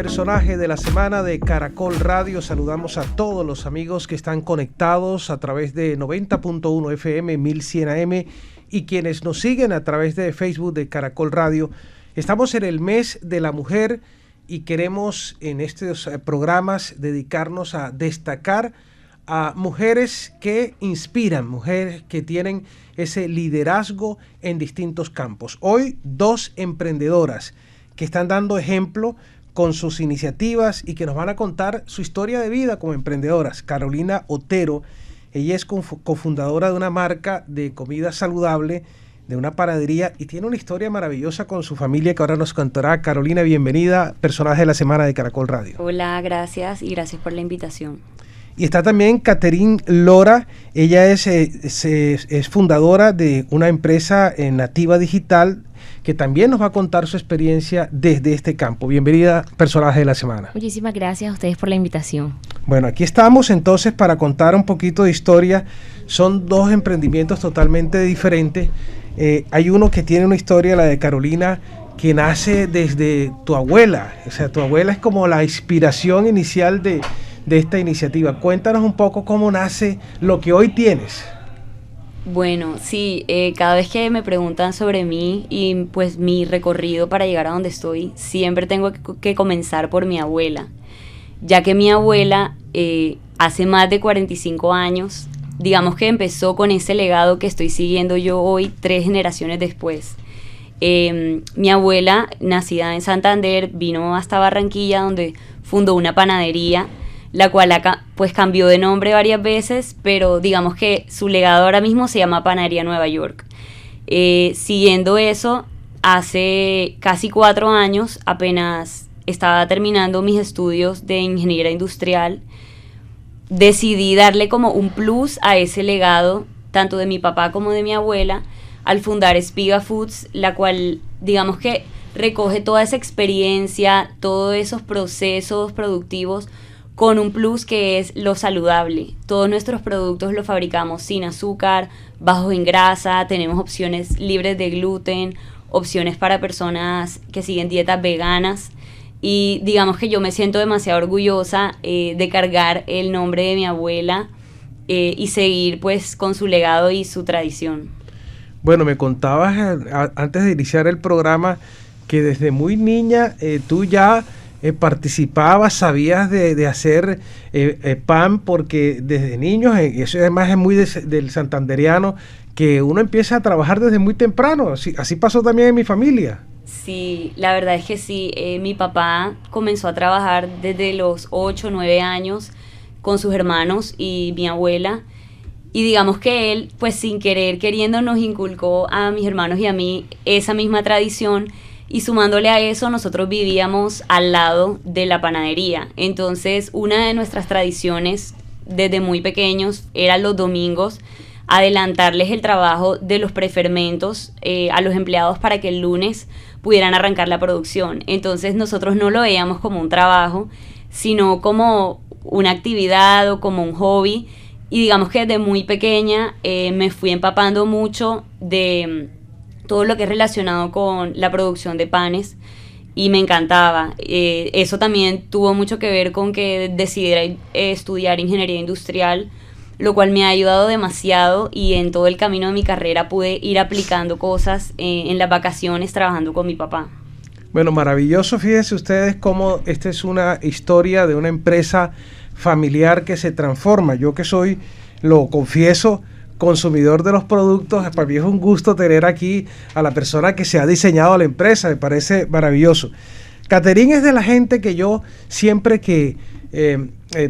personaje de la semana de Caracol Radio. Saludamos a todos los amigos que están conectados a través de 90.1 FM, 1100 AM y quienes nos siguen a través de Facebook de Caracol Radio. Estamos en el mes de la mujer y queremos en estos programas dedicarnos a destacar a mujeres que inspiran, mujeres que tienen ese liderazgo en distintos campos. Hoy, dos emprendedoras que están dando ejemplo con sus iniciativas y que nos van a contar su historia de vida como emprendedoras. Carolina Otero, ella es cofundadora de una marca de comida saludable, de una panadería, y tiene una historia maravillosa con su familia que ahora nos contará. Carolina, bienvenida, personaje de la semana de Caracol Radio. Hola, gracias y gracias por la invitación. Y está también Catherine Lora, ella es fundadora de una empresa nativa digital que también nos va a contar su experiencia desde este campo. Bienvenida, personaje de la semana. Muchísimas gracias a ustedes por la invitación. Bueno, aquí estamos entonces para contar un poquito de historia. Son dos emprendimientos totalmente diferentes. Hay uno que tiene una historia, la de Carolina, que nace desde tu abuela. O sea, tu abuela es como la inspiración inicial de esta iniciativa. Cuéntanos un poco cómo nace lo que hoy tienes. Bueno, sí, cada vez que me preguntan sobre mí y pues mi recorrido para llegar a donde estoy, siempre tengo que comenzar por mi abuela, ya que mi abuela hace más de 45 años, digamos que empezó con ese legado que estoy siguiendo yo hoy, 3 generaciones después. Mi abuela, nacida en Santander, vino hasta Barranquilla, donde fundó una panadería, la cual pues cambió de nombre varias veces, pero digamos que su legado ahora mismo se llama Panadería Nueva York. Siguiendo eso, hace casi 4 años, apenas estaba terminando mis estudios de ingeniería industrial, decidí darle como un plus a ese legado, tanto de mi papá como de mi abuela, al fundar Espiga Foods, la cual digamos que recoge toda esa experiencia, todos esos procesos productivos, con un plus que es lo saludable. Todos nuestros productos los fabricamos sin azúcar, bajos en grasa, tenemos opciones libres de gluten, opciones para personas que siguen dietas veganas, y digamos que yo me siento demasiado orgullosa de cargar el nombre de mi abuela y seguir pues con su legado y su tradición. Bueno, me contabas antes de iniciar el programa que desde muy niña tú ya participabas, sabías de hacer pan, porque desde niños, eso además es muy del santandereano, que uno empieza a trabajar desde muy temprano. Así pasó también en mi familia. Sí, la verdad es que sí. Mi papá comenzó a trabajar desde los 8 o 9 años con sus hermanos y mi abuela, y digamos que él, pues sin querer, queriendo, nos inculcó a mis hermanos y a mí esa misma tradición. Y sumándole a eso, nosotros vivíamos al lado de la panadería. Entonces, una de nuestras tradiciones desde muy pequeños era los domingos adelantarles el trabajo de los prefermentos a los empleados para que el lunes pudieran arrancar la producción. Entonces, nosotros no lo veíamos como un trabajo, sino como una actividad o como un hobby. Y digamos que desde muy pequeña me fui empapando mucho de todo lo que es relacionado con la producción de panes, y me encantaba. Eso también tuvo mucho que ver con que decidiera estudiar ingeniería industrial, lo cual me ha ayudado demasiado, y en todo el camino de mi carrera pude ir aplicando cosas en las vacaciones trabajando con mi papá. Bueno, maravilloso. Fíjense ustedes cómo esta es una historia de una empresa familiar que se transforma. Yo que soy, lo confieso, consumidor de los productos, para mí es un gusto tener aquí a la persona que se ha diseñado la empresa, me parece maravilloso. Catherine es de la gente que yo siempre que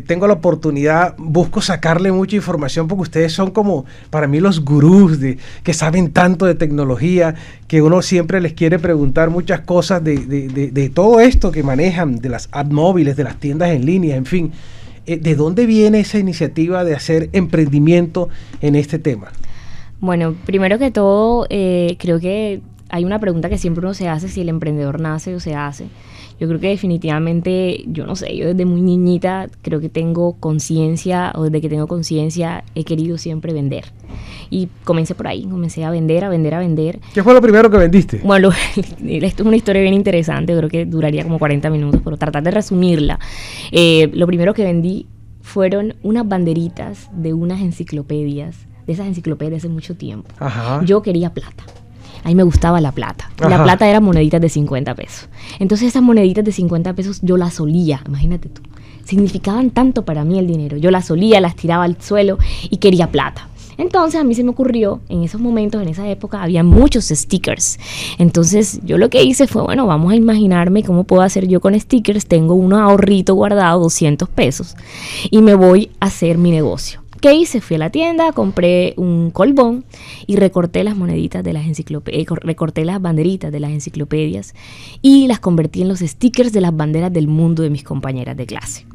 tengo la oportunidad busco sacarle mucha información, porque ustedes son como para mí los gurús que saben tanto de tecnología, que uno siempre les quiere preguntar muchas cosas de todo esto que manejan, de las apps móviles, de las tiendas en línea, en fin. ¿De dónde viene esa iniciativa de hacer emprendimiento en este tema? Bueno, primero que todo, creo que hay una pregunta que siempre uno se hace: si el emprendedor nace o se hace. Yo creo que definitivamente, yo no sé, yo desde muy niñita creo que tengo conciencia, o desde que tengo conciencia he querido siempre vender. Y comencé por ahí, comencé a vender. ¿Qué fue lo primero que vendiste? Bueno, esto es una historia bien interesante, creo que duraría como 40 minutos, pero tratar de resumirla. Lo primero que vendí fueron unas banderitas de unas enciclopedias, de esas enciclopedias de hace mucho tiempo. Ajá. Yo quería plata. A mí me gustaba la plata. Ajá. La plata eran moneditas de 50 pesos. Entonces esas moneditas de 50 pesos yo las olía, imagínate tú. Significaban tanto para mí el dinero. Yo las olía, las tiraba al suelo y quería plata. Entonces a mí se me ocurrió, en esos momentos, en esa época, había muchos stickers. Entonces yo lo que hice fue, bueno, vamos a imaginarme cómo puedo hacer yo con stickers. Tengo unos ahorritos guardados, 200 pesos, y me voy a hacer mi negocio. ¿Qué hice? Fui a la tienda, compré un colbón y recorté las moneditas de las enciclopedias, recorté las banderitas de las enciclopedias y las convertí en los stickers de las banderas del mundo de mis compañeras de clase.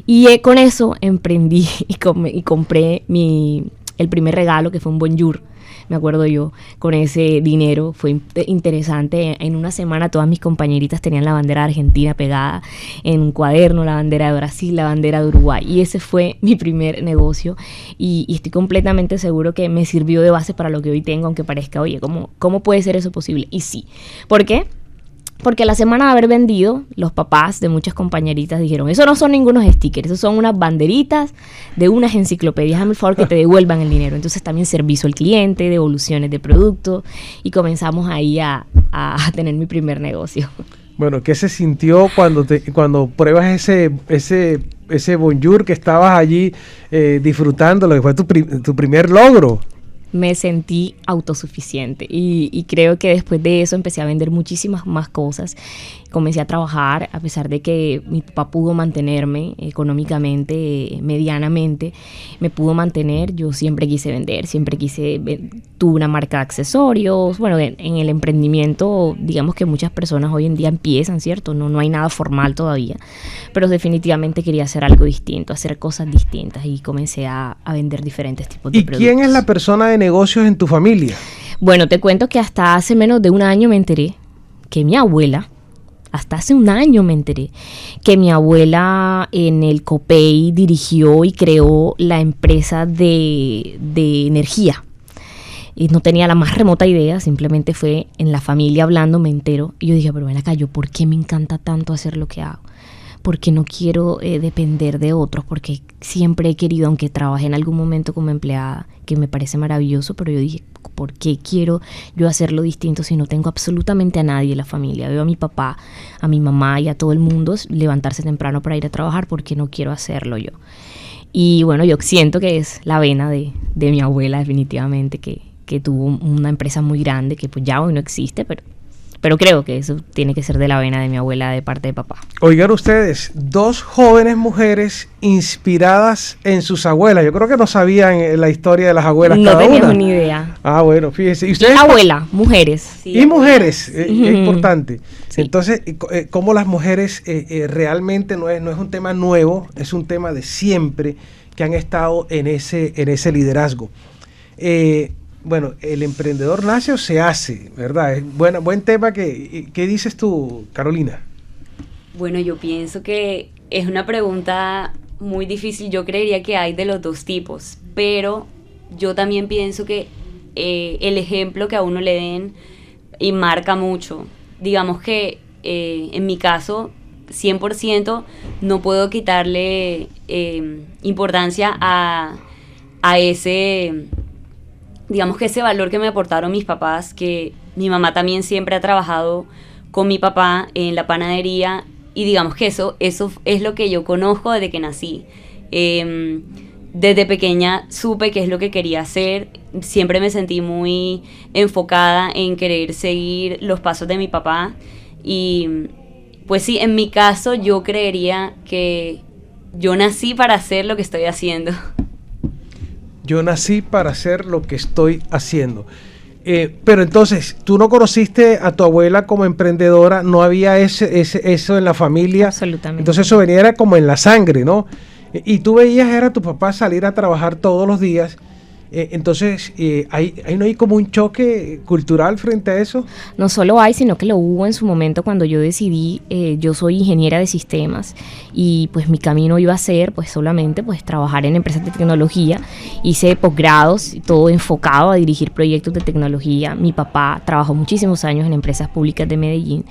Y con eso emprendí y compré el primer regalo, que fue un Bonjour. Me acuerdo yo, con ese dinero fue interesante. En una semana todas mis compañeritas tenían la bandera de Argentina pegada en un cuaderno, la bandera de Brasil, la bandera de Uruguay. Y ese fue mi primer negocio. Y estoy completamente seguro que me sirvió de base para lo que hoy tengo, aunque parezca, oye, ¿cómo puede ser eso posible? Y sí. ¿Por qué? Porque la semana de haber vendido, los papás de muchas compañeritas dijeron, eso no son ningunos stickers, eso son unas banderitas de unas enciclopedias, hazme el favor que te devuelvan el dinero. Entonces también servicio al cliente, devoluciones de productos, y comenzamos ahí a tener mi primer negocio. Bueno, ¿qué se sintió cuando pruebas ese Bonjour que estabas allí disfrutando, lo que fue tu primer logro? Me sentí autosuficiente y creo que después de eso empecé a vender muchísimas más cosas. Comencé a trabajar, a pesar de que mi papá pudo mantenerme económicamente, medianamente, me pudo mantener. Yo siempre quise vender, tuve una marca de accesorios. Bueno, en el emprendimiento, digamos que muchas personas hoy en día empiezan, ¿cierto? No hay nada formal todavía, pero definitivamente quería hacer algo distinto, hacer cosas distintas, y comencé a vender diferentes tipos de productos. ¿Y quién es la persona de negocios en tu familia? Bueno, te cuento que hasta hace menos de un año me enteré que mi abuela, en el Copey dirigió y creó la empresa de energía. Y no tenía la más remota idea, simplemente fue en la familia hablando, me entero. Y yo dije, pero ven acá, ¿por qué me encanta tanto hacer lo que hago? Porque no quiero depender de otros, porque siempre he querido, aunque trabajé en algún momento como empleada, que me parece maravilloso, pero yo dije, ¿por qué quiero yo hacerlo distinto si no tengo absolutamente a nadie en la familia? Veo a mi papá, a mi mamá y a todo el mundo levantarse temprano para ir a trabajar, porque no quiero hacerlo yo. Y bueno, yo siento que es la vena de mi abuela, definitivamente, que tuvo una empresa muy grande, que pues ya hoy no existe, pero creo que eso tiene que ser de la vena de mi abuela, de parte de papá. Oigan ustedes, dos jóvenes mujeres inspiradas en sus abuelas. Yo creo que no sabían la historia de las abuelas cada una. No teníamos ni idea. Ah, bueno, fíjense. ¿Y abuela, mujeres. Sí, y mujeres, es importante. Sí. Entonces, cómo las mujeres realmente no es un tema nuevo, es un tema de siempre que han estado en ese liderazgo. Bueno, el emprendedor nace o se hace, ¿verdad? Es buen tema. ¿Qué dices tú, Carolina? Bueno, yo pienso que es una pregunta muy difícil. Yo creería que hay de los dos tipos, pero yo también pienso que el ejemplo que a uno le den y marca mucho. Digamos que en mi caso, 100% no puedo quitarle importancia a ese... Digamos que ese valor que me aportaron mis papás, que mi mamá también siempre ha trabajado con mi papá en la panadería, y digamos que eso es lo que yo conozco desde que nací. Desde pequeña supe qué es lo que quería hacer, siempre me sentí muy enfocada en querer seguir los pasos de mi papá, y pues sí, en mi caso yo creería que yo nací para hacer lo que estoy haciendo. Yo nací para hacer lo que estoy haciendo. Pero entonces, tú no conociste a tu abuela como emprendedora, no había eso en la familia. Absolutamente. Entonces eso era como en la sangre, ¿no? Y tú veías a tu papá salir a trabajar todos los días Entonces, ¿ahí no hay como un choque cultural frente a eso? No solo hay, sino que lo hubo en su momento cuando yo decidí, yo soy ingeniera de sistemas y pues mi camino iba a ser pues solamente pues trabajar en empresas de tecnología. Hice posgrados, todo enfocado a dirigir proyectos de tecnología. Mi papá trabajó muchísimos años en empresas públicas de Medellín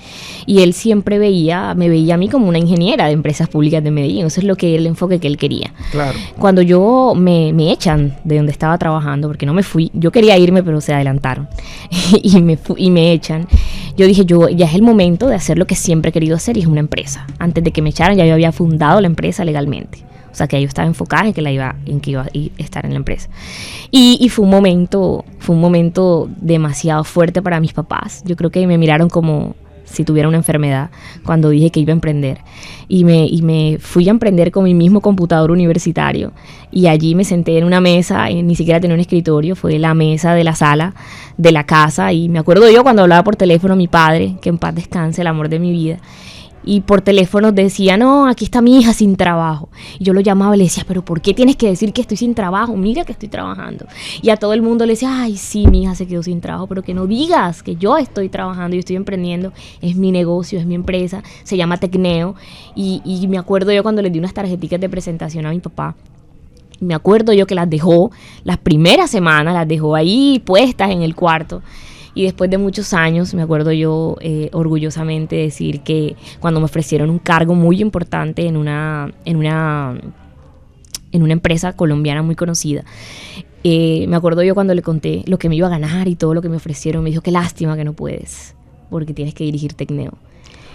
y él siempre me veía a mí como una ingeniera de empresas públicas de Medellín. Eso es el enfoque que él quería. Claro. Cuando yo me echan de donde estaba trabajando, porque no me fui, yo quería irme pero se adelantaron y me echan, yo dije, ya es el momento de hacer lo que siempre he querido hacer, y es una empresa. Antes de que me echaran ya yo había fundado la empresa legalmente, o sea que yo estaba enfocada en que iba a estar en la empresa, y fue un momento demasiado fuerte para mis papás. Yo creo que me miraron como si tuviera una enfermedad cuando dije que iba a emprender, y me fui a emprender con mi mismo computador universitario, y allí me senté en una mesa, ni siquiera tenía un escritorio, fue la mesa de la sala de la casa, y me acuerdo yo cuando hablaba por teléfono a mi padre, que en paz descanse, el amor de mi vida, y por teléfono decía, no, aquí está mi hija sin trabajo. Y yo lo llamaba y le decía, pero ¿por qué tienes que decir que estoy sin trabajo? Mira que estoy trabajando. Y a todo el mundo le decía, ay, sí, mi hija se quedó sin trabajo, pero que no digas que yo estoy trabajando, yo estoy emprendiendo, es mi negocio, es mi empresa, se llama Tecneo. Y me acuerdo yo cuando le di unas tarjeticas de presentación a mi papá, me acuerdo yo que las dejó, las primeras semanas las dejó ahí puestas en el cuarto. Y después de muchos años, me acuerdo yo orgullosamente decir que cuando me ofrecieron un cargo muy importante en una empresa colombiana muy conocida, me acuerdo yo cuando le conté lo que me iba a ganar y todo lo que me ofrecieron, me dijo, qué lástima que no puedes, porque tienes que dirigir Tecneo.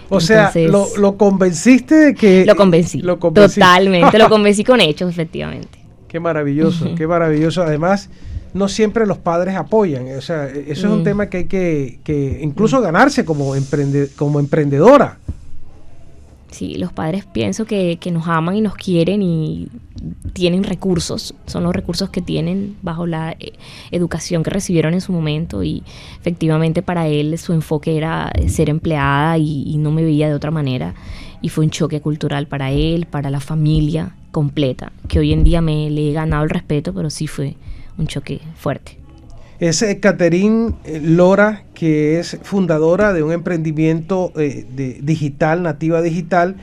Entonces, sea, ¿lo convenciste de que...? Lo convencí, totalmente, lo convencí con hechos, efectivamente. Qué maravilloso, qué maravilloso. Además, no siempre los padres apoyan. O sea, eso es un tema que hay que incluso ganarse como emprendedora. Sí, los padres pienso que nos aman y nos quieren y tienen recursos. Son los recursos que tienen bajo la educación que recibieron en su momento, y efectivamente para él su enfoque era ser empleada y no me veía de otra manera. Y fue un choque cultural para él, para la familia completa, que hoy en día le he ganado el respeto, pero sí fue un choque fuerte. Es Catherine Lora, que es fundadora de un emprendimiento digital, Nativa Digital,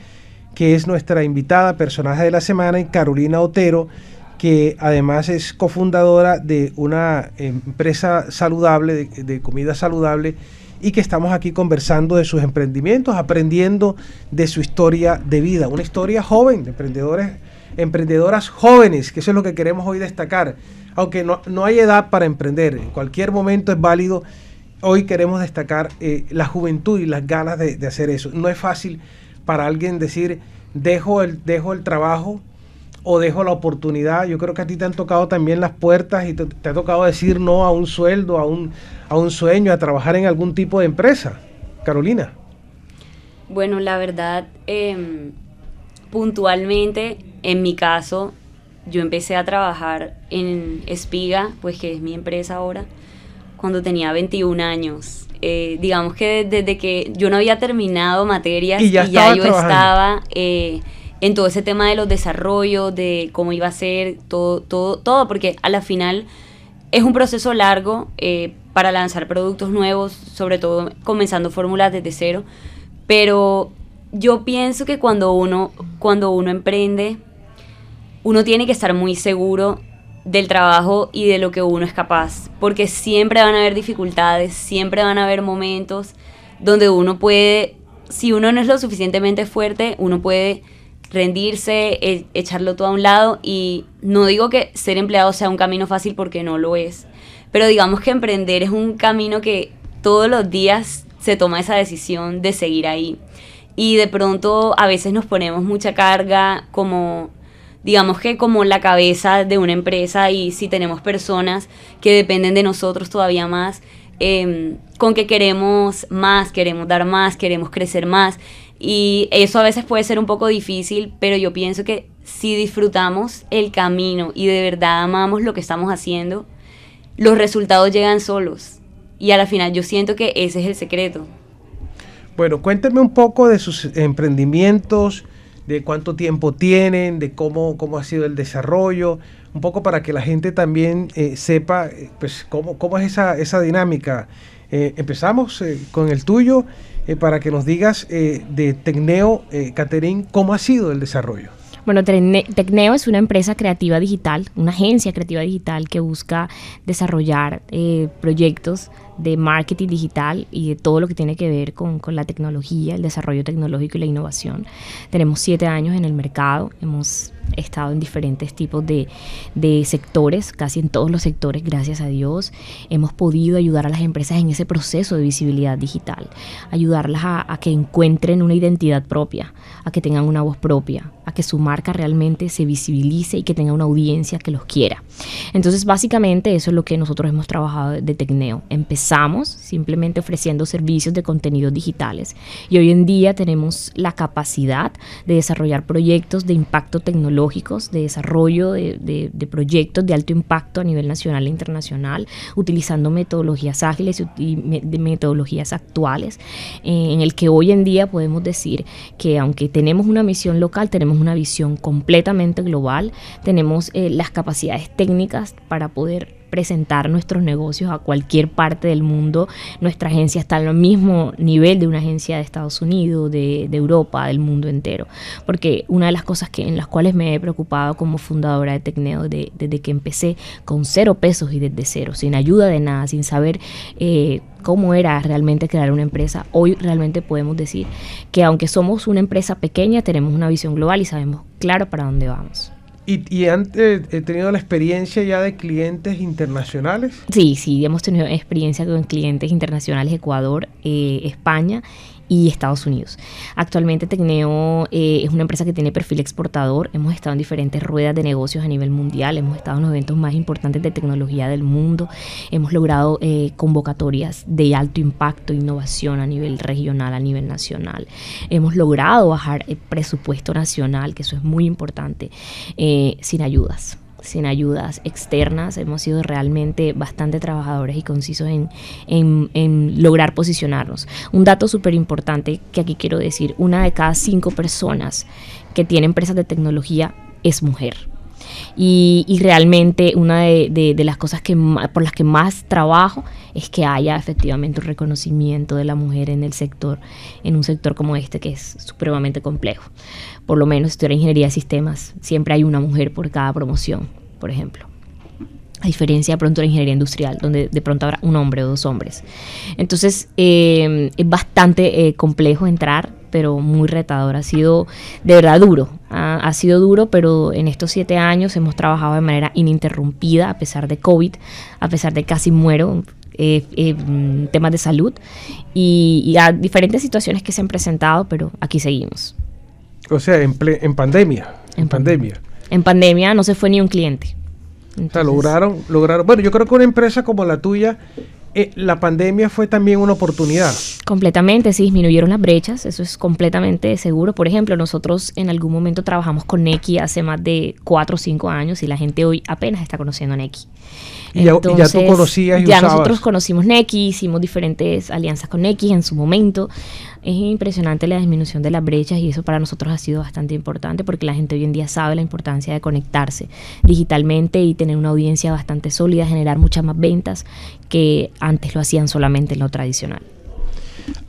que es nuestra invitada, personaje de la semana, y Carolina Otero, que además es cofundadora de una empresa saludable, de comida saludable, y que estamos aquí conversando de sus emprendimientos, aprendiendo de su historia de vida, una historia joven, de emprendedoras jóvenes, que eso es lo que queremos hoy destacar. Aunque no hay edad para emprender, en cualquier momento es válido. Hoy queremos destacar la juventud y las ganas de hacer eso. No es fácil para alguien decir, dejo el trabajo o dejo la oportunidad. Yo creo que a ti te han tocado también las puertas y te ha tocado decir no a un sueldo, a un sueño, a trabajar en algún tipo de empresa. Carolina. Bueno, la verdad, puntualmente, en mi caso, yo empecé a trabajar en Espiga, pues que es mi empresa ahora, cuando tenía 21 años. Digamos que desde que yo no había terminado materias y ya yo estaba en todo ese tema de los desarrollos, de cómo iba a ser todo, porque a la final es un proceso largo para lanzar productos nuevos, sobre todo comenzando fórmulas desde cero, pero yo pienso que cuando uno emprende, uno tiene que estar muy seguro del trabajo y de lo que uno es capaz, porque siempre van a haber dificultades, siempre van a haber momentos donde uno puede, si uno no es lo suficientemente fuerte, uno puede rendirse, echarlo todo a un lado. Y no digo que ser empleado sea un camino fácil, porque no lo es, pero digamos que emprender es un camino que todos los días se toma esa decisión de seguir ahí, y de pronto a veces nos ponemos mucha carga digamos que como la cabeza de una empresa, y si tenemos personas que dependen de nosotros todavía más, con que queremos más, queremos dar más, queremos crecer más, y eso a veces puede ser un poco difícil, pero yo pienso que si disfrutamos el camino y de verdad amamos lo que estamos haciendo, los resultados llegan solos, y a la final yo siento que ese es el secreto. Bueno, cuénteme un poco de sus emprendimientos, de cuánto tiempo tienen, de cómo ha sido el desarrollo, un poco para que la gente también sepa pues cómo es esa dinámica. Empezamos con el tuyo, para que nos digas de Tecneo, Catherine, cómo ha sido el desarrollo. Bueno, Tecneo es una empresa creativa digital, una agencia creativa digital que busca desarrollar proyectos de marketing digital y de todo lo que tiene que ver con la tecnología, el desarrollo tecnológico y la innovación. Tenemos 7 años en el mercado, hemos estado en diferentes tipos de sectores, casi en todos los sectores, gracias a Dios. Hemos podido ayudar a las empresas en ese proceso de visibilidad digital, ayudarlas a que encuentren una identidad propia, a que tengan una voz propia, a que su marca realmente se visibilice y que tenga una audiencia que los quiera. Entonces, básicamente eso es lo que nosotros hemos trabajado de Tecneo. Empezamos simplemente ofreciendo servicios de contenidos digitales y hoy en día tenemos la capacidad de desarrollar proyectos de impacto tecnológicos, de desarrollo de proyectos de alto impacto a nivel nacional e internacional, utilizando metodologías ágiles y metodologías actuales, en el que hoy en día podemos decir que aunque tenemos una misión local, tenemos una visión completamente global, tenemos las capacidades técnicas para poder presentar nuestros negocios a cualquier parte del mundo. Nuestra agencia está al mismo nivel de una agencia de Estados Unidos, de Europa, del mundo entero, porque una de las cosas en las cuales me he preocupado como fundadora de Tecneo desde que empecé con 0 pesos y desde cero, sin ayuda de nada, sin saber cómo era realmente crear una empresa, hoy realmente podemos decir que aunque somos una empresa pequeña, tenemos una visión global y sabemos claro para dónde vamos. ¿Y han tenido la experiencia ya de clientes internacionales? Sí, hemos tenido experiencia con clientes internacionales, Ecuador, España y Estados Unidos. Actualmente Tecneo es una empresa que tiene perfil exportador. Hemos estado en diferentes ruedas de negocios a nivel mundial, hemos estado en los eventos más importantes de tecnología del mundo, hemos logrado convocatorias de alto impacto, innovación a nivel regional, a nivel nacional. Hemos logrado bajar el presupuesto nacional, que eso es muy importante, sin ayudas externas. Hemos sido realmente bastante trabajadores y concisos en lograr posicionarnos. Un dato súper importante que aquí quiero decir: 1 de cada 5 personas que tienen empresas de tecnología es mujer. Y realmente una de las cosas por las que más trabajo es que haya efectivamente un reconocimiento de la mujer en el sector, en un sector como este que es supremamente complejo. Por lo menos si estudiar ingeniería de sistemas, siempre hay una mujer por cada promoción, por ejemplo. A diferencia de pronto de la ingeniería industrial, donde de pronto habrá un hombre o 2 hombres. Entonces es bastante complejo entrar, pero muy retador. Ha sido de verdad duro. Ha sido duro, pero en estos 7 años hemos trabajado de manera ininterrumpida, a pesar de COVID, a pesar de casi muero, temas de salud y a diferentes situaciones que se han presentado, pero aquí seguimos. O sea, en pandemia. En pandemia. En pandemia no se fue ni un cliente. Entonces, o sea, lograron. Bueno, yo creo que una empresa como la tuya, la pandemia fue también una oportunidad. Completamente, sí, disminuyeron las brechas, eso es completamente seguro. Por ejemplo, nosotros en algún momento trabajamos con Nequi hace más de 4 o 5 años y la gente hoy apenas está conociendo a Nequi. Entonces, ya tú conocías y ya usabas. Nosotros conocimos Nequi, hicimos diferentes alianzas con Nequi en su momento. Es impresionante la disminución de las brechas y eso para nosotros ha sido bastante importante porque la gente hoy en día sabe la importancia de conectarse digitalmente y tener una audiencia bastante sólida, generar muchas más ventas que antes lo hacían solamente en lo tradicional.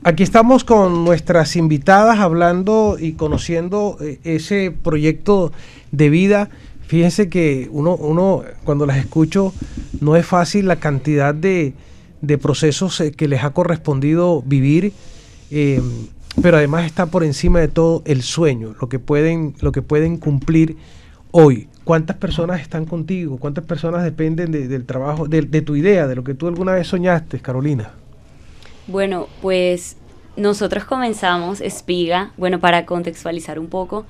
Aquí estamos con nuestras invitadas hablando y conociendo ese proyecto de vida. Fíjense que uno cuando las escucho no es fácil la cantidad de procesos que les ha correspondido vivir, pero además está por encima de todo el sueño, lo que pueden cumplir hoy. ¿Cuántas personas están contigo? ¿Cuántas personas dependen del trabajo, de tu idea, de lo que tú alguna vez soñaste, Carolina? Bueno, pues nosotros comenzamos Espiga, bueno, para contextualizar un poco,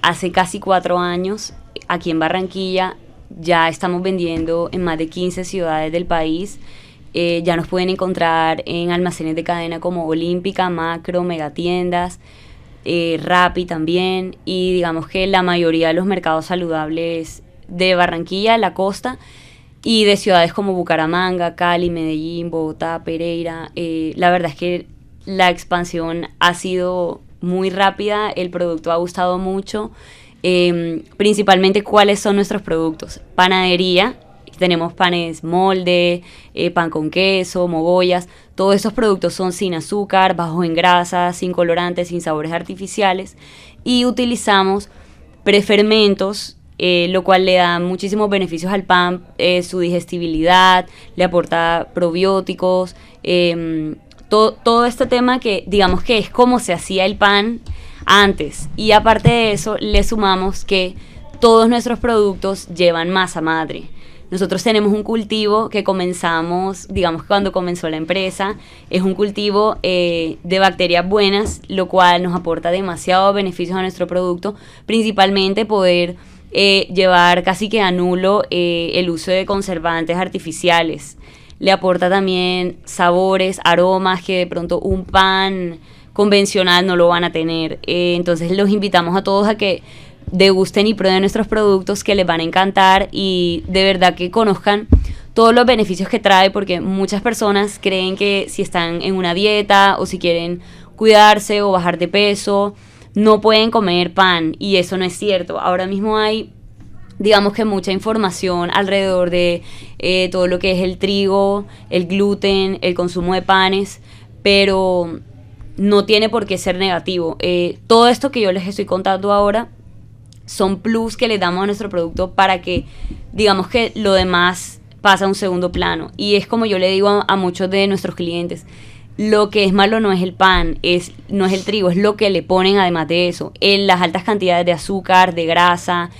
hace casi 4 años, aquí en Barranquilla, ya estamos vendiendo en más de 15 ciudades del país. Ya nos pueden encontrar en almacenes de cadena como Olímpica, Macro, Megatiendas, Rappi también, y digamos que la mayoría de los mercados saludables de Barranquilla, la costa, y de ciudades como Bucaramanga, Cali, Medellín, Bogotá, Pereira. La verdad es que la expansión ha sido muy rápida, el producto ha gustado mucho. Principalmente, ¿cuáles son nuestros productos? Panadería, tenemos panes molde, pan con queso, mogollas. Todos estos productos son sin azúcar, bajos en grasa, sin colorantes, sin sabores artificiales. Y utilizamos prefermentos, lo cual le da muchísimos beneficios al pan, su digestibilidad, le aporta probióticos, todo este tema que digamos que es como se hacía el pan antes. Y aparte de eso, le sumamos que todos nuestros productos llevan masa madre. Nosotros tenemos un cultivo que comenzamos, digamos que cuando comenzó la empresa, es un cultivo de bacterias buenas, lo cual nos aporta demasiados beneficios a nuestro producto, principalmente poder llevar casi que a nulo el uso de conservantes artificiales. Le aporta también sabores, aromas que de pronto un pan convencional no lo van a tener. Entonces los invitamos a todos a que degusten y prueben nuestros productos, que les van a encantar, y de verdad que conozcan todos los beneficios que trae, porque muchas personas creen que si están en una dieta o si quieren cuidarse o bajar de peso, no pueden comer pan, y eso no es cierto. Ahora mismo hay, digamos que mucha información alrededor de todo lo que es el trigo, el gluten, el consumo de panes, pero no tiene por qué ser negativo. Todo esto que yo les estoy contando ahora son plus que le damos a nuestro producto para que, digamos que lo demás pasa a un segundo plano. Y es como yo le digo a muchos de nuestros clientes, lo que es malo no es el pan, no es el trigo, es lo que le ponen además de eso. Las altas cantidades de azúcar, de grasa,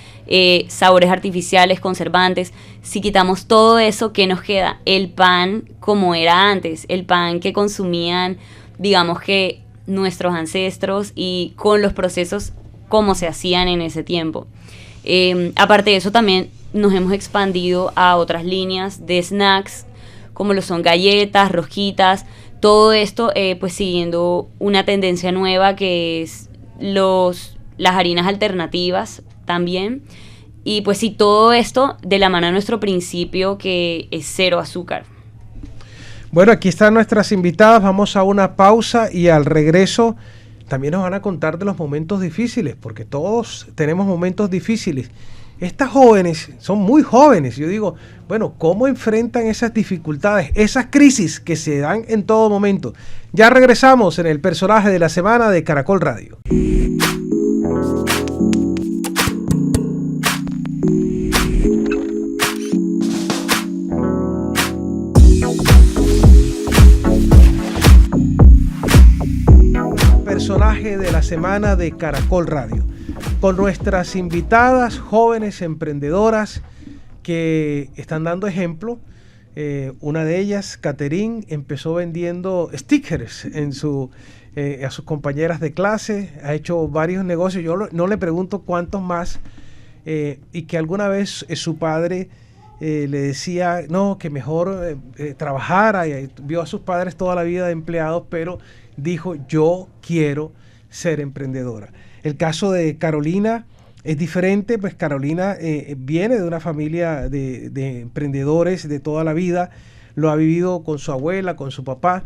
sabores artificiales, conservantes. Si quitamos todo eso, ¿qué nos queda? El pan como era antes, el pan que consumían, digamos que nuestros ancestros, y con los procesos como se hacían en ese tiempo. Aparte de eso, también nos hemos expandido a otras líneas de snacks, como lo son galletas, rosquitas, todo esto pues siguiendo una tendencia nueva que es las harinas alternativas también. Y pues sí, todo esto de la mano de nuestro principio, que es cero azúcar. Bueno, aquí están nuestras invitadas, vamos a una pausa y al regreso también nos van a contar de los momentos difíciles, porque todos tenemos momentos difíciles. Estas jóvenes son muy jóvenes. Yo digo, bueno, ¿cómo enfrentan esas dificultades, esas crisis que se dan en todo momento? Ya regresamos en el personaje de la semana de Caracol Radio. Personaje de la semana de Caracol Radio, con nuestras invitadas jóvenes emprendedoras que están dando ejemplo. Una de ellas, Catherine, empezó vendiendo stickers a sus compañeras de clase, ha hecho varios negocios. Yo no le pregunto cuántos más, y que alguna vez su padre le decía, no, que mejor trabajara, y vio a sus padres toda la vida de empleados, pero dijo, yo quiero ser emprendedora. El caso de Carolina es diferente, pues Carolina viene de una familia de emprendedores de toda la vida, lo ha vivido con su abuela, con su papá,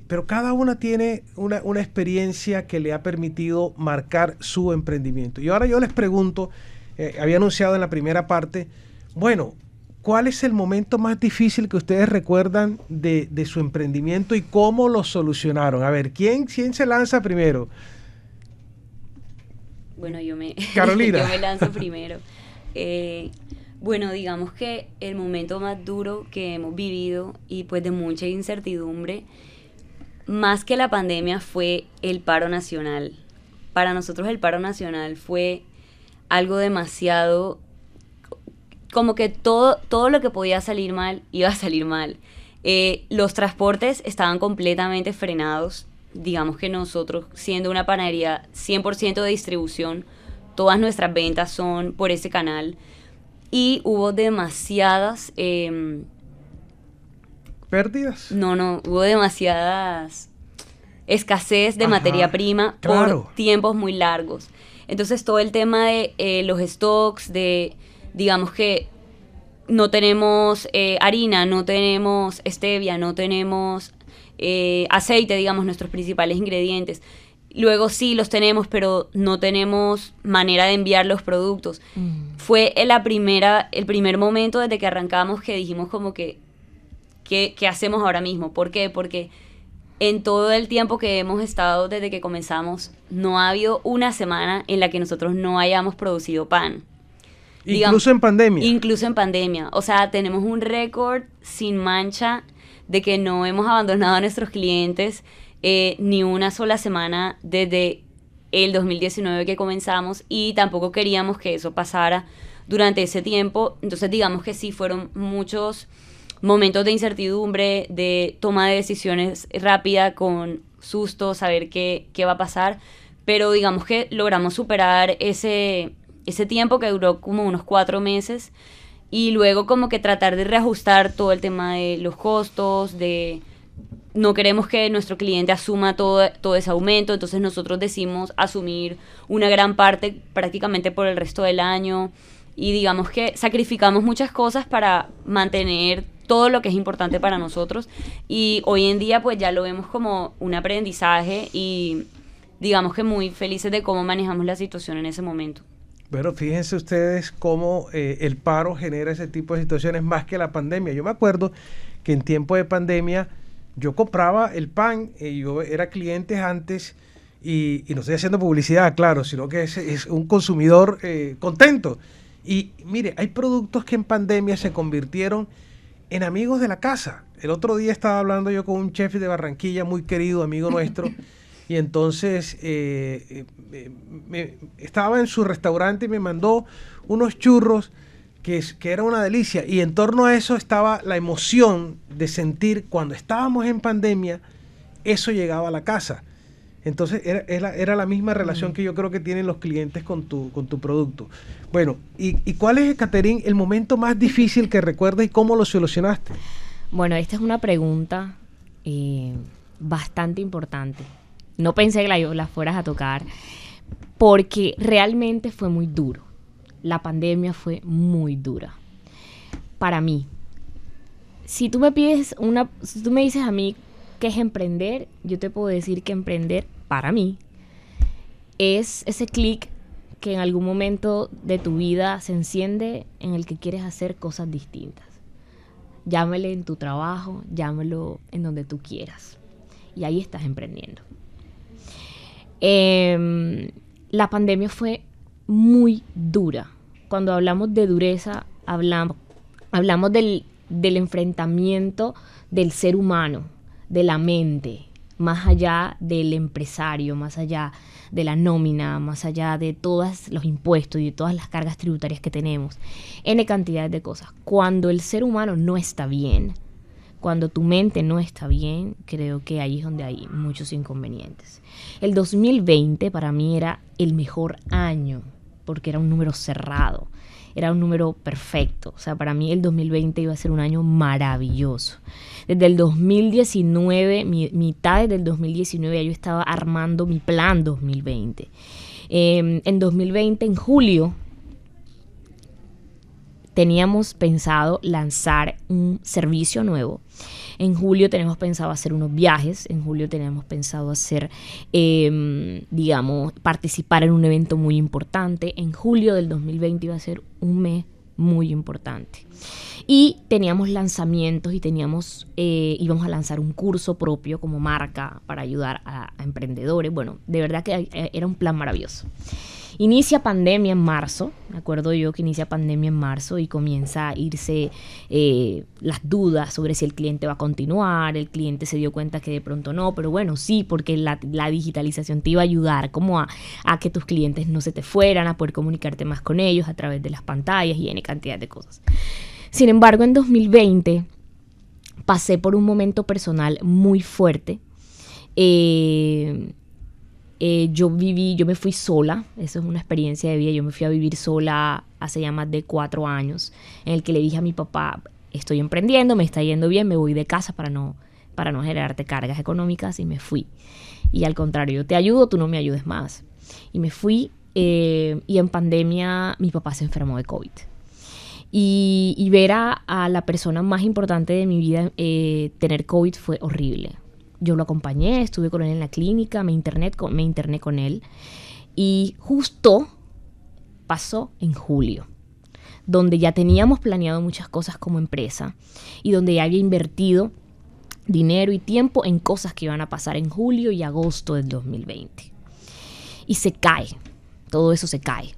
pero cada una tiene una experiencia que le ha permitido marcar su emprendimiento. Y ahora yo les pregunto, había anunciado en la primera parte, bueno, ¿cuál es el momento más difícil que ustedes recuerdan de su emprendimiento y cómo lo solucionaron? A ver, ¿quién se lanza primero? Bueno, Carolina. Yo me lanzo primero. Bueno, digamos que el momento más duro que hemos vivido, y pues de mucha incertidumbre, más que la pandemia, fue el paro nacional. Para nosotros el paro nacional fue algo demasiado, como que todo lo que podía salir mal, iba a salir mal. Los transportes estaban completamente frenados. Digamos que nosotros, siendo una panadería 100% de distribución, todas nuestras ventas son por ese canal. Y hubo demasiadas... ¿Pérdidas? No, hubo demasiadas escasez de materia prima, claro, por tiempos muy largos. Entonces todo el tema de los stocks, digamos que no tenemos harina, no tenemos stevia, no tenemos aceite, digamos, nuestros principales ingredientes. Luego sí los tenemos, pero no tenemos manera de enviar los productos. Fue el primer momento desde que arrancamos que dijimos como que, ¿qué hacemos ahora mismo? ¿Por qué? Porque en todo el tiempo que hemos estado desde que comenzamos, no ha habido una semana en la que nosotros no hayamos producido pan. Incluso en pandemia. Incluso en pandemia. O sea, tenemos un récord sin mancha de que no hemos abandonado a nuestros clientes ni una sola semana desde el 2019 que comenzamos, y tampoco queríamos que eso pasara durante ese tiempo. Entonces digamos que sí fueron muchos momentos de incertidumbre, de toma de decisiones rápida, con susto, saber qué va a pasar, pero digamos que logramos superar ese tiempo que duró como unos 4 meses, y luego como que tratar de reajustar todo el tema de los costos, no queremos que nuestro cliente asuma todo ese aumento, entonces nosotros decidimos asumir una gran parte prácticamente por el resto del año, y digamos que sacrificamos muchas cosas para mantener todo lo que es importante para nosotros, y hoy en día pues ya lo vemos como un aprendizaje, y digamos que muy felices de cómo manejamos la situación en ese momento. Bueno, fíjense ustedes cómo el paro genera ese tipo de situaciones más que la pandemia. Yo me acuerdo que en tiempo de pandemia yo compraba el pan, yo era cliente antes, y no estoy haciendo publicidad, claro, sino que es un consumidor contento. Y mire, hay productos que en pandemia se convirtieron en amigos de la casa. El otro día estaba hablando yo con un chef de Barranquilla, muy querido, amigo nuestro, y entonces estaba en su restaurante y me mandó unos churros que era una delicia, y en torno a eso estaba la emoción de sentir cuando estábamos en pandemia, eso llegaba a la casa. Entonces era la misma relación que yo creo que tienen los clientes con tu producto. Bueno, ¿y cuál es, Catherine, el momento más difícil que recuerdas y cómo lo solucionaste? Bueno, esta es una pregunta bastante importante. No pensé que la fueras a tocar, porque realmente fue muy duro. La pandemia fue muy dura para mí. Si tú me dices a mí qué es emprender, yo te puedo decir que emprender para mí es ese clic que en algún momento de tu vida se enciende, en el que quieres hacer cosas distintas. Llámale en tu trabajo, llámalo en donde tú quieras, y ahí estás emprendiendo. La pandemia fue muy dura. Cuando hablamos de dureza, hablamos del enfrentamiento del ser humano, de la mente, más allá del empresario, más allá de la nómina, más allá de todos los impuestos y de todas las cargas tributarias que tenemos, N cantidades de cosas. Cuando el ser humano no está bien, cuando tu mente no está bien, creo que ahí es donde hay muchos inconvenientes. El 2020 para mí era el mejor año, porque era un número cerrado, era un número perfecto. O sea, para mí el 2020 iba a ser un año maravilloso. Desde el 2019, mitad del 2019, ya yo estaba armando mi plan 2020. En 2020, en julio, teníamos pensado lanzar un servicio nuevo. En julio tenemos pensado hacer unos viajes. En julio tenemos pensado hacer, participar en un evento muy importante. En julio del 2020 iba a ser un mes muy importante. Y teníamos lanzamientos y íbamos a lanzar un curso propio como marca para ayudar a emprendedores. Bueno, de verdad que era un plan maravilloso. Inicia pandemia en marzo, me acuerdo yo que inicia pandemia en marzo y comienza a irse las dudas sobre si el cliente va a continuar. El cliente se dio cuenta que de pronto no, pero bueno, sí, porque la digitalización te iba a ayudar como a que tus clientes no se te fueran, a poder comunicarte más con ellos a través de las pantallas y N cantidad de cosas. Sin embargo, en 2020 pasé por un momento personal muy fuerte. Yo me fui sola, eso es una experiencia de vida. Yo me fui a vivir sola hace ya más de 4 años, en el que le dije a mi papá: estoy emprendiendo, me está yendo bien, me voy de casa para no generarte cargas económicas, y me fui. Y al contrario, yo te ayudo, tú no me ayudes más. Y me fui, y en pandemia mi papá se enfermó de COVID. Y ver a la persona más importante de mi vida tener COVID fue horrible. yo lo acompañé, estuve con él en la clínica, me interné con él. Y justo pasó en julio, donde ya teníamos planeado muchas cosas como empresa y donde ya había invertido dinero y tiempo en cosas que iban a pasar en julio y agosto del 2020. Y se cae, todo eso se cae.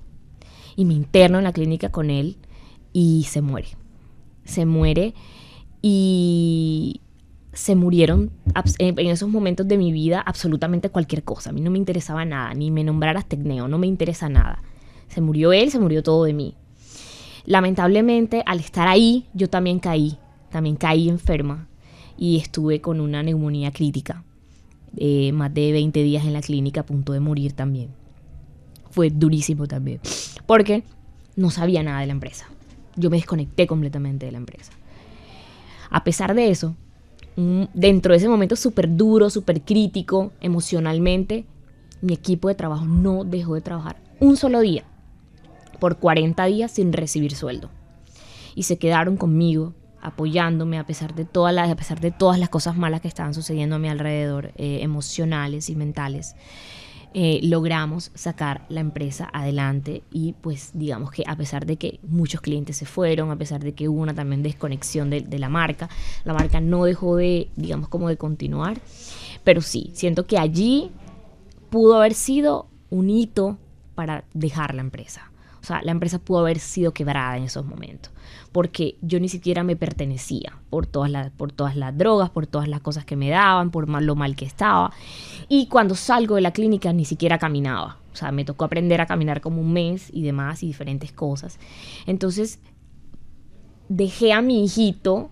Y me interno en la clínica con él y se muere. Se muere y se murieron en esos momentos de mi vida absolutamente cualquier cosa. A mí no me interesaba nada, ni me nombraras Tecneo, no me interesa nada. Se murió él, se murió todo de mí. Lamentablemente, al estar ahí, yo también caí enferma y estuve con una neumonía crítica. Más de 20 días en la clínica, a punto de morir también. Fue durísimo también, porque no sabía nada de la empresa. Yo me desconecté completamente de la empresa. A pesar de eso, dentro de ese momento súper duro, súper crítico, emocionalmente, mi equipo de trabajo no dejó de trabajar un solo día, por 40 días sin recibir sueldo. Y se quedaron conmigo, apoyándome a pesar de todas las cosas malas que estaban sucediendo a mi alrededor, emocionales y mentales. Logramos sacar la empresa adelante y pues digamos que a pesar de que muchos clientes se fueron, a pesar de que hubo una también desconexión de la marca no dejó de, digamos, como de continuar, pero sí, siento que allí pudo haber sido un hito para dejar la empresa. O sea, la empresa pudo haber sido quebrada en esos momentos, porque yo ni siquiera me pertenecía por todas las drogas, por todas las cosas que me daban, por lo mal que estaba. Y cuando salgo de la clínica ni siquiera caminaba. O sea, me tocó aprender a caminar como un mes y demás y diferentes cosas. Entonces, dejé a mi hijito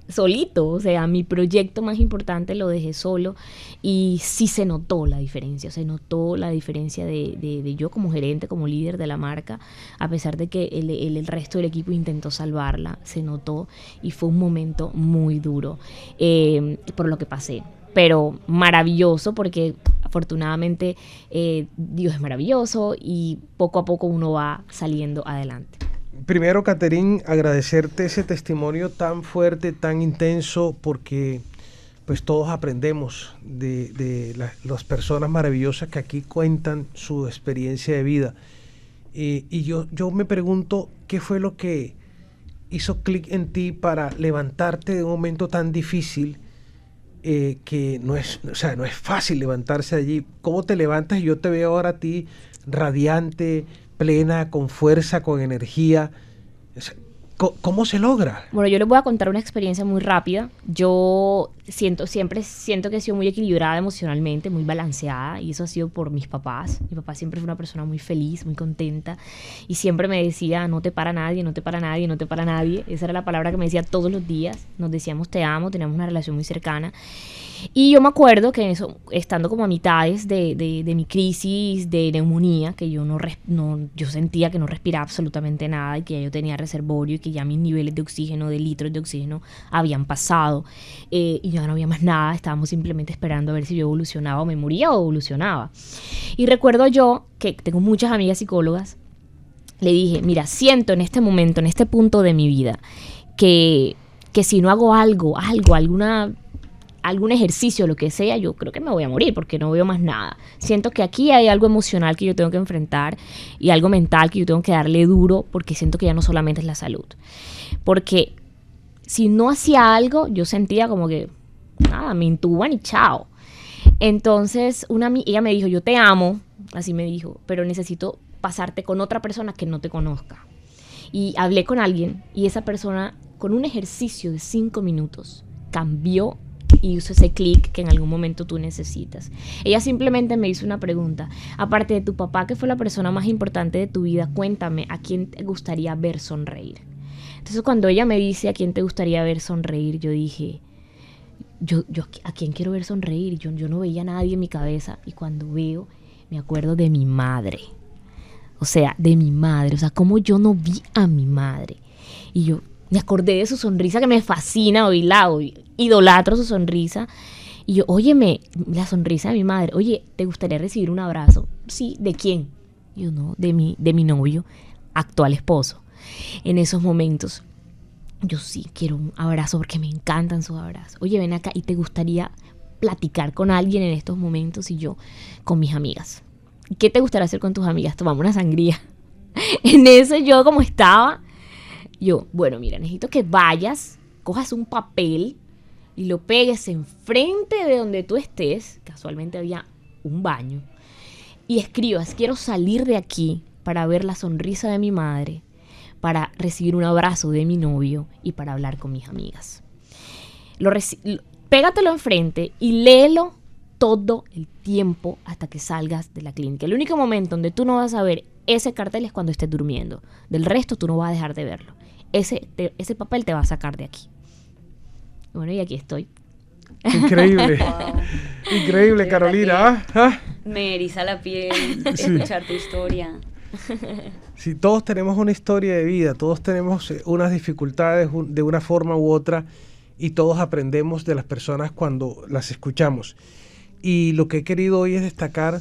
solito, o sea, mi proyecto más importante lo dejé solo y sí se notó la diferencia de yo como gerente, como líder de la marca, a pesar de que el resto del equipo intentó salvarla, se notó y fue un momento muy duro por lo que pasé, pero maravilloso porque afortunadamente Dios es maravilloso y poco a poco uno va saliendo adelante. Primero, Catherine, agradecerte ese testimonio tan fuerte, tan intenso, porque pues todos aprendemos de las personas maravillosas que aquí cuentan su experiencia de vida. Y yo me pregunto, ¿qué fue lo que hizo clic en ti para levantarte de un momento tan difícil que no es fácil levantarse allí? ¿Cómo te levantas? Yo te veo ahora a ti radiante, plena, con fuerza, con energía. ¿Cómo se logra? Bueno, yo les voy a contar una experiencia muy rápida. Yo siempre siento que he sido muy equilibrada emocionalmente, muy balanceada, y eso ha sido por mis papás. Mi papá siempre fue una persona muy feliz, muy contenta, y siempre me decía, no te para nadie, no te para nadie, no te para nadie. Esa era la palabra que me decía todos los días. Nos decíamos te amo, teníamos una relación muy cercana. Y yo me acuerdo que eso, estando como a mitades de mi crisis de neumonía, que yo yo sentía que no respiraba absolutamente nada y que ya yo tenía reservorio y que ya mis niveles de oxígeno, de litros de oxígeno habían pasado y ya no había más nada, estábamos simplemente esperando a ver si yo evolucionaba o me moría o evolucionaba. Y recuerdo yo, que tengo muchas amigas psicólogas, le dije, mira, siento en este momento, en este punto de mi vida, que si no hago algún ejercicio, lo que sea, yo creo que me voy a morir porque no veo más nada. Siento que aquí hay algo emocional que yo tengo que enfrentar y algo mental que yo tengo que darle duro porque siento que ya no solamente es la salud. Porque si no hacía algo, yo sentía como que, nada, me intuban y chao. Entonces, ella me dijo, yo te amo, así me dijo, pero necesito pasarte con otra persona que no te conozca. Y hablé con alguien y esa persona, con un ejercicio de 5 minutos, cambió y hizo ese clic que en algún momento tú necesitas. Ella simplemente me hizo una pregunta. Aparte de tu papá, que fue la persona más importante de tu vida, cuéntame, ¿a quién te gustaría ver sonreír? Entonces, cuando ella me dice ¿a quién te gustaría ver sonreír? Yo dije, yo ¿a quién quiero ver sonreír? Yo no veía a nadie en mi cabeza. Y cuando veo, me acuerdo de mi madre. O sea, de mi madre. O sea, cómo yo no vi a mi madre. Y yo me acordé de su sonrisa que me fascina, idolatro su sonrisa. Y yo, óyeme, la sonrisa de mi madre. Oye, ¿te gustaría recibir un abrazo? Sí, ¿de quién? Yo, no, de mi novio, actual esposo. En esos momentos, yo sí quiero un abrazo porque me encantan sus abrazos. Oye, ven acá, ¿y te gustaría platicar con alguien en estos momentos, y yo con mis amigas. ¿Qué te gustaría hacer con tus amigas? Tomamos una sangría. En eso yo, como estaba, yo, bueno, mira, necesito que vayas, cojas un papel y lo pegues enfrente de donde tú estés. Casualmente había un baño. Y escribas: quiero salir de aquí para ver la sonrisa de mi madre, para recibir un abrazo de mi novio y para hablar con mis amigas. Pégatelo enfrente y léelo todo el tiempo hasta que salgas de la clínica. El único momento donde tú no vas a ver ese cartel es cuando estés durmiendo. Del resto tú no vas a dejar de verlo. Ese papel te va a sacar de aquí. Bueno, y aquí estoy. Increíble. Wow. Increíble, Carolina. Me eriza la piel escuchar tu historia. Sí, todos tenemos una historia de vida, todos tenemos unas dificultades de una forma u otra, y todos aprendemos de las personas cuando las escuchamos. Y lo que he querido hoy es destacar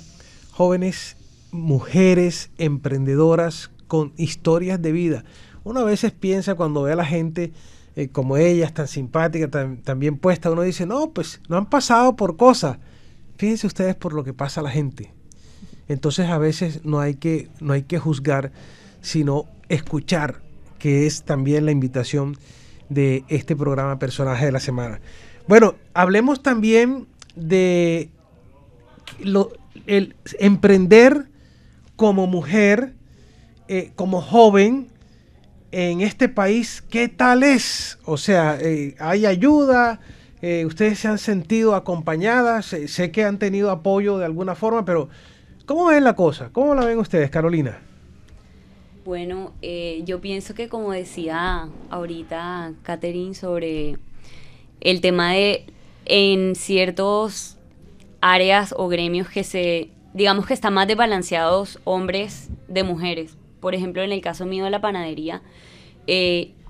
jóvenes, mujeres emprendedoras con historias de vida. Uno a veces piensa, cuando ve a la gente como ellas, tan simpática, tan bien puesta, uno dice, no, pues no han pasado por cosas. Fíjense ustedes por lo que pasa a la gente. Entonces a veces no hay que juzgar, sino escuchar, que es también la invitación de este programa Personaje de la Semana. Bueno, hablemos también de el emprender como mujer, como joven en este país. ¿Qué tal es? O sea, ¿hay ayuda? ¿Ustedes se han sentido acompañadas? Sé que han tenido apoyo de alguna forma, pero ¿cómo ven la cosa? ¿Cómo la ven ustedes, Carolina? Bueno, yo pienso que, como decía ahorita Catherine, sobre el tema de en ciertos áreas o gremios digamos que están más desbalanceados hombres de mujeres. Por ejemplo, en el caso mío de la panadería,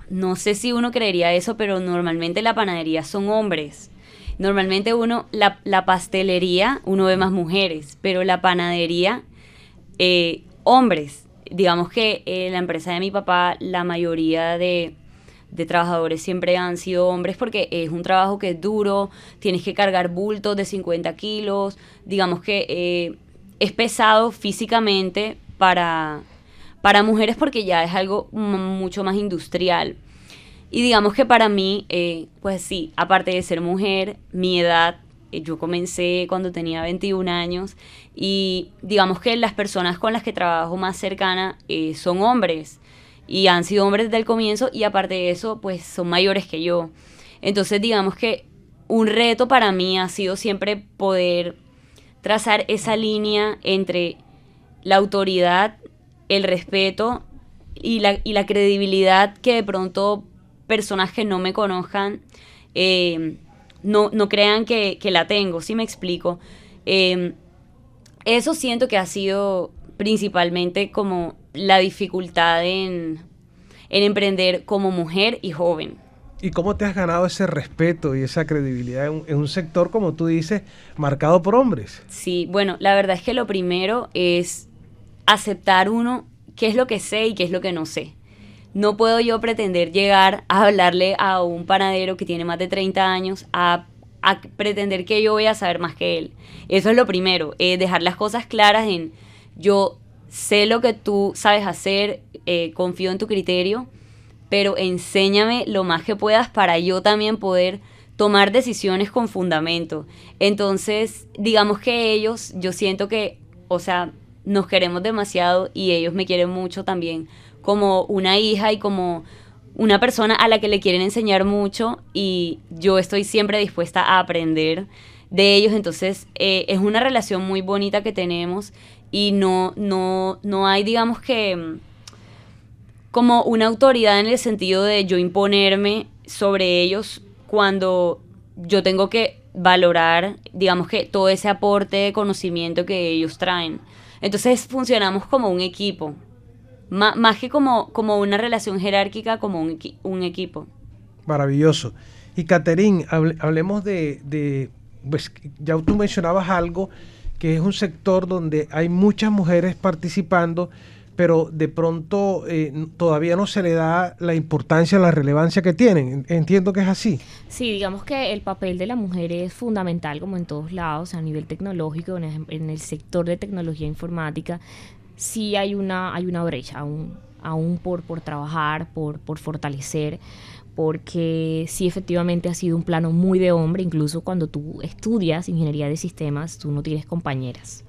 no sé si uno creería eso, pero normalmente la panadería son hombres. Normalmente la pastelería, uno ve más mujeres, pero la panadería, hombres. Digamos que la empresa de mi papá, la mayoría de trabajadores siempre han sido hombres, porque es un trabajo que es duro, tienes que cargar bultos de 50 kilos, digamos que es pesado físicamente para mujeres, porque ya es algo mucho más industrial. Y digamos que para mí, pues sí, aparte de ser mujer, mi edad, yo comencé cuando tenía 21 años, y digamos que las personas con las que trabajo más cercana son hombres, y han sido hombres desde el comienzo, y aparte de eso, pues son mayores que yo. Entonces digamos que un reto para mí ha sido siempre poder trazar esa línea entre la autoridad, el respeto y la credibilidad, que de pronto personas que no me conozcan no crean que la tengo, ¿sí me explico? Eso siento que ha sido principalmente como la dificultad en emprender como mujer y joven. ¿Y cómo te has ganado ese respeto y esa credibilidad en un sector, como tú dices, marcado por hombres? Sí, bueno, la verdad es que lo primero es aceptar uno qué es lo que sé y qué es lo que no sé. No puedo yo pretender llegar a hablarle a un panadero que tiene más de 30 años a pretender que yo voy a saber más que él. Eso es lo primero, dejar las cosas claras en: yo sé lo que tú sabes hacer, confío en tu criterio, pero enséñame lo más que puedas para yo también poder tomar decisiones con fundamento. Entonces, digamos que ellos, yo siento que, o sea, nos queremos demasiado, y ellos me quieren mucho también como una hija y como una persona a la que le quieren enseñar mucho, y yo estoy siempre dispuesta a aprender de ellos. Entonces es una relación muy bonita que tenemos, y no hay, digamos que, como una autoridad en el sentido de yo imponerme sobre ellos, cuando yo tengo que valorar, digamos que, todo ese aporte de conocimiento que ellos traen. Entonces funcionamos como un equipo, más que como una relación jerárquica, como un equipo. Maravilloso. Y Catherine, hablemos de pues ya tú mencionabas algo, que es un sector donde hay muchas mujeres participando, pero de pronto todavía no se le da la importancia, la relevancia que tienen. Entiendo que es así. Sí, digamos que el papel de la mujer es fundamental, como en todos lados, a nivel tecnológico, en el sector de tecnología informática. Sí hay una brecha aún por trabajar, por fortalecer, porque sí efectivamente ha sido un plano muy de hombre. Incluso cuando tú estudias ingeniería de sistemas, tú no tienes compañeras.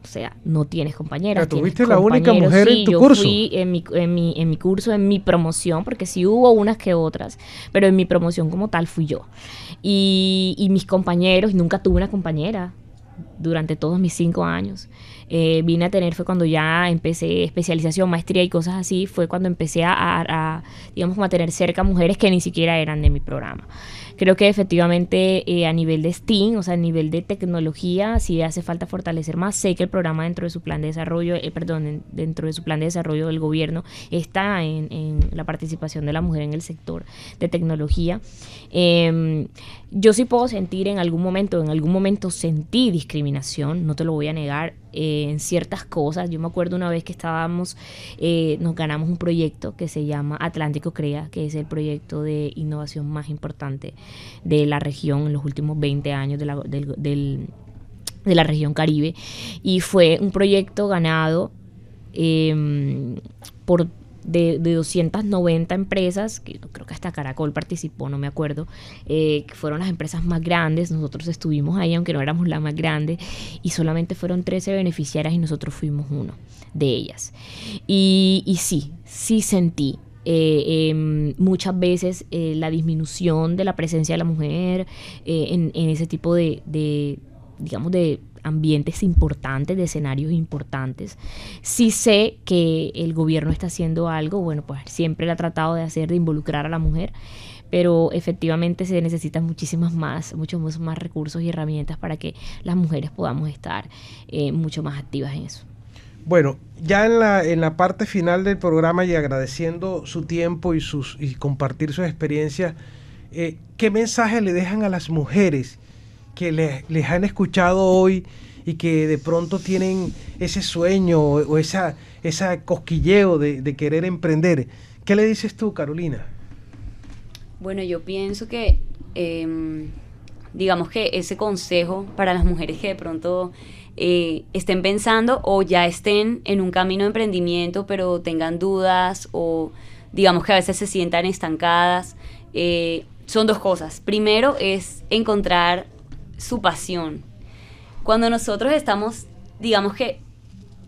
O sea, no tienes compañeras. ¿Tú fuiste la única mujer en tu curso? Sí, yo fui en mi curso, en mi promoción, porque sí hubo unas que otras, pero en mi promoción como tal fui yo. Y mis compañeros, nunca tuve una compañera durante todos mis 5 años. Vine a tener, fue cuando ya empecé especialización, maestría y cosas así, fue cuando empecé digamos, como a tener cerca mujeres que ni siquiera eran de mi programa. Creo que efectivamente a nivel de STEAM, o sea, a nivel de tecnología, sí hace falta fortalecer más. Sé que el programa dentro de su plan de desarrollo, dentro de su plan de desarrollo del gobierno está en la participación de la mujer en el sector de tecnología. Yo sí puedo sentir en algún momento sentí discriminación, no te lo voy a negar, en ciertas cosas. Yo me acuerdo una vez que nos ganamos un proyecto que se llama Atlántico Crea, que es el proyecto de innovación más importante de la región en los últimos 20 años de la región Caribe, y fue un proyecto ganado de 290 empresas, que creo que hasta Caracol participó, no me acuerdo, que fueron las empresas más grandes. Nosotros estuvimos ahí, aunque no éramos la más grande, y solamente fueron 13 beneficiarias y nosotros fuimos uno de ellas. Y sí sentí muchas veces la disminución de la presencia de la mujer en ese tipo digamos, de ambientes importantes, de escenarios importantes. Sí sé que el gobierno está haciendo algo, bueno, pues siempre lo ha tratado de hacer, de involucrar a la mujer, pero efectivamente se necesitan muchos más recursos y herramientas para que las mujeres podamos estar mucho más activas en eso. Bueno, ya en la parte final del programa, y agradeciendo su tiempo y compartir sus experiencias, ¿qué mensaje le dejan a las mujeres que les han escuchado hoy y que de pronto tienen ese sueño o esa cosquilleo de querer emprender? ¿Qué le dices tú, Carolina? Bueno, yo pienso que digamos que ese consejo para las mujeres que de pronto estén pensando o ya estén en un camino de emprendimiento pero tengan dudas, o digamos que a veces se sientan estancadas, son 2 cosas. Primero es encontrar su pasión. Cuando nosotros estamos, digamos que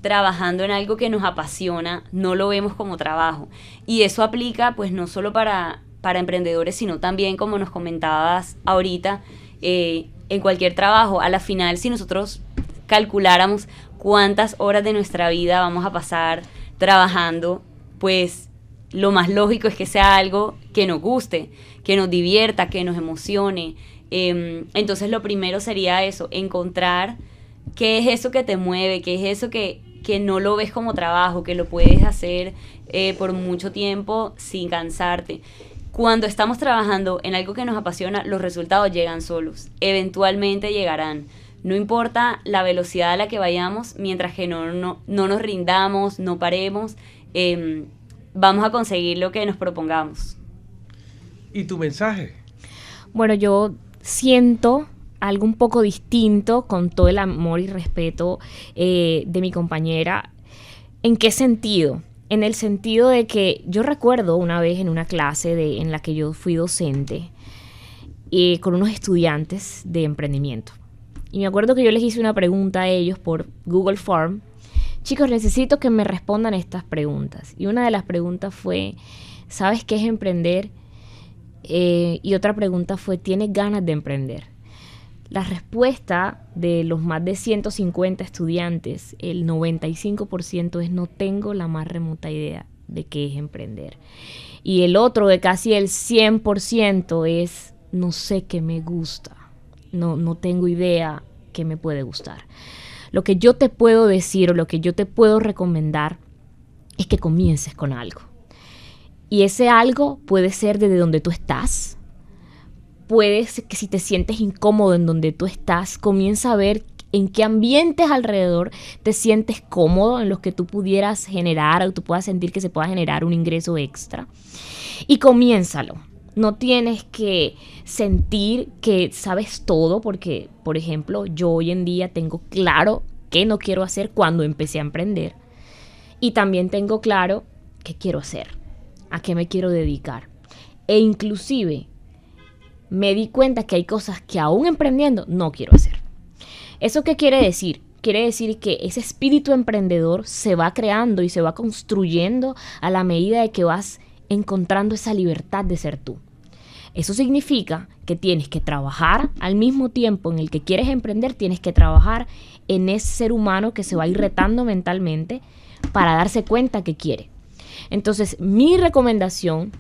trabajando en algo que nos apasiona, no lo vemos como trabajo, y eso aplica pues no solo para emprendedores, sino también, como nos comentabas ahorita, en cualquier trabajo. A la final, si nosotros calculáramos cuántas horas de nuestra vida vamos a pasar trabajando, pues lo más lógico es que sea algo que nos guste, que nos divierta, que nos emocione. Entonces lo primero sería eso, encontrar qué es eso que te mueve, qué es eso que no lo ves como trabajo, que lo puedes hacer por mucho tiempo sin cansarte. Cuando estamos trabajando en algo que nos apasiona, los resultados llegan solos, eventualmente llegarán. No importa la velocidad a la que vayamos, mientras que no nos rindamos, no paremos, vamos a conseguir lo que nos propongamos. ¿Y tu mensaje? Bueno, yo siento algo un poco distinto, con todo el amor y respeto de mi compañera. ¿En qué sentido? En el sentido de que yo recuerdo una vez en una clase en la que yo fui docente con unos estudiantes de emprendimiento. Y me acuerdo que yo les hice una pregunta a ellos por Google Form. Chicos, necesito que me respondan estas preguntas. Y una de las preguntas fue, ¿sabes qué es emprender? Y otra pregunta fue, ¿tienes ganas de emprender? La respuesta de los más de 150 estudiantes, el 95% es no tengo la más remota idea de qué es emprender. Y el otro, de casi el 100%, es no sé qué me gusta, no tengo idea qué me puede gustar. Lo que yo te puedo decir o lo que yo te puedo recomendar es que comiences con algo. Y ese algo puede ser desde donde tú estás. Puede ser que si te sientes incómodo en donde tú estás, comienza a ver en qué ambientes alrededor te sientes cómodo, en los que tú pudieras generar o tú puedas sentir que se pueda generar un ingreso extra. Y comiénzalo. No tienes que sentir que sabes todo porque, por ejemplo, yo hoy en día tengo claro qué no quiero hacer cuando empecé a emprender. Y también tengo claro qué quiero hacer, a qué me quiero dedicar. E inclusive me di cuenta que hay cosas que aún emprendiendo no quiero hacer. ¿Eso qué quiere decir? Quiere decir que ese espíritu emprendedor se va creando y se va construyendo a la medida de que vas encontrando esa libertad de ser tú. Eso significa que tienes que trabajar al mismo tiempo en el que quieres emprender, tienes que trabajar en ese ser humano que se va a ir retando mentalmente para darse cuenta que quiere. Entonces, mi recomendación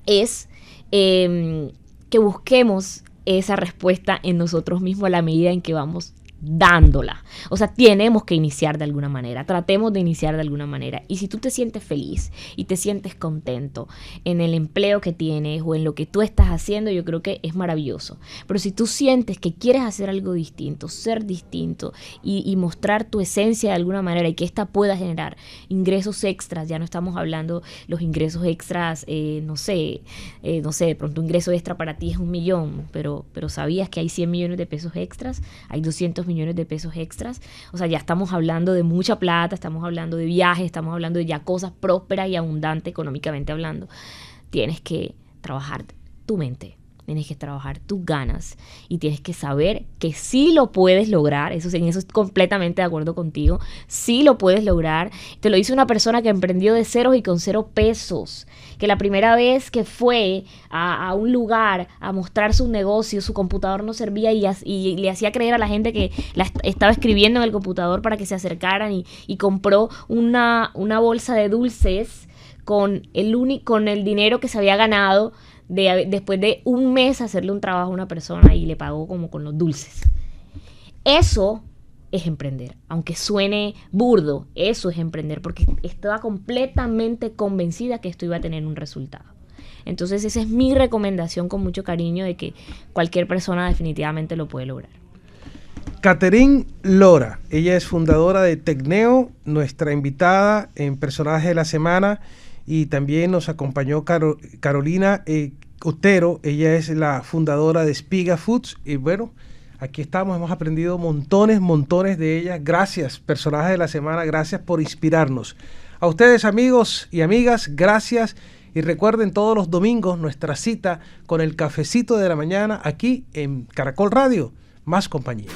es que busquemos esa respuesta en nosotros mismos a la medida en que vamos dándola. O sea, tenemos que iniciar de alguna manera, tratemos de iniciar de alguna manera. Y si tú te sientes feliz y te sientes contento en el empleo que tienes o en lo que tú estás haciendo, yo creo que es maravilloso. Pero si tú sientes que quieres hacer algo distinto, ser distinto y mostrar tu esencia de alguna manera y que esta pueda generar ingresos extras, ya no estamos hablando los ingresos extras, no sé, de pronto un ingreso extra para ti es 1 millón, pero ¿sabías que hay 100 millones de pesos extras? Hay 200 millones de pesos extras. O sea, ya estamos hablando de mucha plata, estamos hablando de viajes, estamos hablando de ya cosas prósperas y abundantes económicamente hablando. Tienes que trabajar tu mente, tienes que trabajar tus ganas y tienes que saber que sí lo puedes lograr. En eso estoy completamente de acuerdo contigo. Sí lo puedes lograr. Te lo dice una persona que emprendió de ceros y con 0 pesos. Que la primera vez que fue a un lugar a mostrar su negocio, su computador no servía y le hacía creer a la gente que estaba escribiendo en el computador para que se acercaran y compró una bolsa de dulces con el dinero que se había ganado después de un mes hacerle un trabajo a una persona y le pagó como con los dulces. Eso es emprender, aunque suene burdo, eso es emprender, porque estaba completamente convencida que esto iba a tener un resultado. Entonces esa es mi recomendación con mucho cariño de que cualquier persona definitivamente lo puede lograr. Catherine Lora, ella es fundadora de Tecneo, nuestra invitada en Personaje de la Semana, y también nos acompañó Carolina Otero, ella es la fundadora de Spiga Foods, y bueno, aquí estamos, hemos aprendido montones de ellas. Gracias, Personaje de la Semana, gracias por inspirarnos. A ustedes, amigos y amigas, gracias, y recuerden todos los domingos nuestra cita con el cafecito de la mañana aquí en Caracol Radio, más compañía.